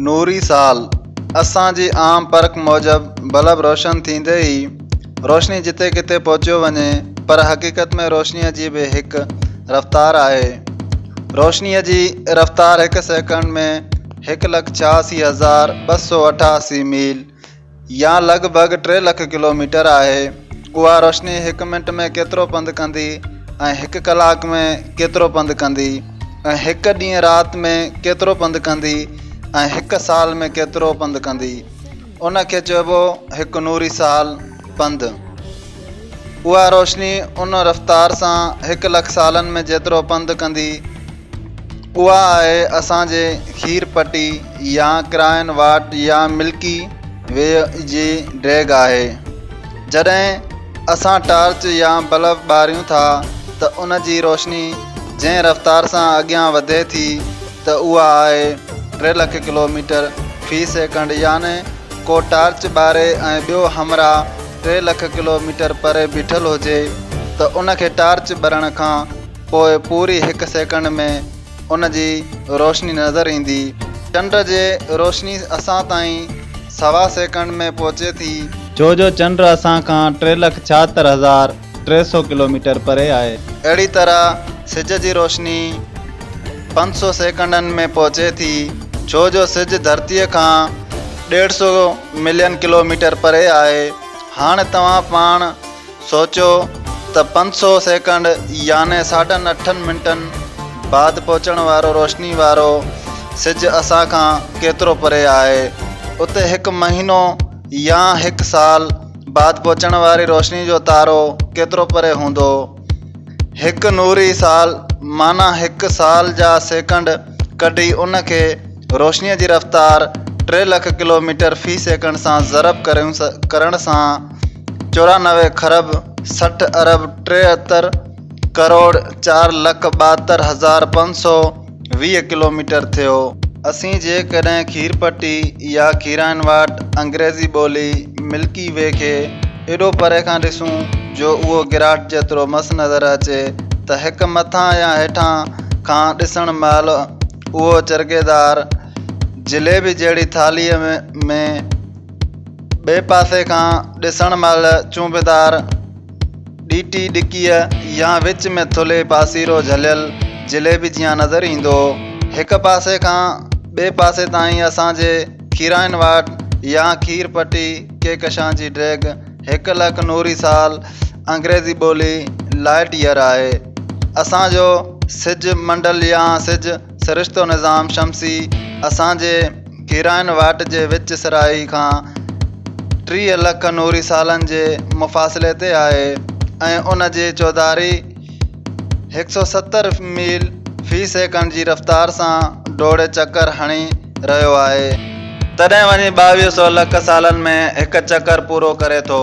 नूरी साल असांजी आम परख मूजिब बल्ब रोशन थींदे ई रोशनी जिते किथे पहुचियो वञे, पर हक़ीक़त में रोशनीअ जी बि हिकु रफ़्तार आहे। रोशनीअ जी रफ़्तार हिकु सेकंड में 1,86,288 मील या लॻभॻि 3 लख किलोमीटर आहे। उहा रोशनी हिकु मिंट में केतिरो पंधु कंदी ऐं हिकु कलाक में केतिरो पंधु कंदी ऐं हिकु ॾींहुं राति में केतिरो पंधु कंदी ऐं हिकु साल में केतिरो पंधु कंदी, उन खे चइबो हिकु नूरी साल पंधु। उहा रोशनी उन रफ़्तार सां 1 लख सालनि में जेतिरो पंधु कंदी, उहा आहे असांजे खीर पटी या क्राइन वाट या मिल्की वे जी ड्रैग आहे। जॾहिं असां टॉर्च या बल्ब ॿारियूं था त उन जी रोशनी जंहिं रफ़्तार सां अॻियां वधे थी त उहा आहे 3 लख किलोमीटर फ़ी सेकंड, याने को टॉर्च ॿारे ऐं ॿियो हमरा 3 लख किलोमीटर परे बीठल हुजे त उन खे टॉर्च ॿरण खां पोइ पूरी 1 सेकंड में उन जी रोशनी नज़र ईंदी। चंड जे रोशनी असां ताईं 1.25 सेकंड में पहुचे थी, छो जो चंड असां खां 3,76,300 किलोमीटर परे आहे। अहिड़ी तरह सिज जी रोशनी 500 सेकंडनि में पहुचे थी, छो जो सिज धरतीअ खां 150 मिलियन किलोमीटर परे आहे। हाणे तव्हां पाण सोचो त 500 सेकंड याने 8.5 मिंटनि बाद पहुचण वारो रोशनी वारो सिज असां खां केतिरो परे आहे। उते 1 महीनो या 1 साल बाद पहुचण वारी रोशनी जो तारो केतिरो परे हूंदो। हिकु नूरी साल माना 1 साल जा सेकंड कढी उन खे रोशनीअ जी रफ़्तार 3 लख किलोमीटर फ़ी सेकंड सां ज़रब करण सां 94 खरब 60 अरब 73 करोड़ 4,72,520 किलोमीटर थियो। असीं जेकॾहिं खीर पटी या खीराइन वाट अंग्रेज़ी ॿोली मिल्की वे खे एॾो परे खां ॾिसूं जो उहो गिराट जेतिरो मस नज़र अचे त हिकु मथां या हेठां खां ॾिसण महिल उहो चरगेदार जलेबी जहिड़ी थालीअ में ॿिए पासे खां ॾिसण महिल चूंबेदार ॾीटी ॾिकीअ या विच में थुल्हे पासीरो झलियल जलेबी जीअं नज़र ईंदो। हिकु पासे खां ॿिए पासे ताईं असांजे खीराइन वाट या खीर पटी केकशां जी ड्रैग 1 लख नूरी साल अंग्रेज़ी ॿोली लाइट ईयर आहे। असांजो सिज मंडल या सिज सिरिश्तो निज़ाम शमसी असांजे खीराइन वाट जे विच सिराई खां 30 लख नूरी सालनि जे मुफ़ासिले ते आहे ऐं उन जी चौधारी 170 मील फ़ी सेकंड जी रफ़्तार सां डोड़े चकर हणी रहियो आहे। तॾहिं वञी 2200 लख सालनि में 1 चकर पूरो करे थो।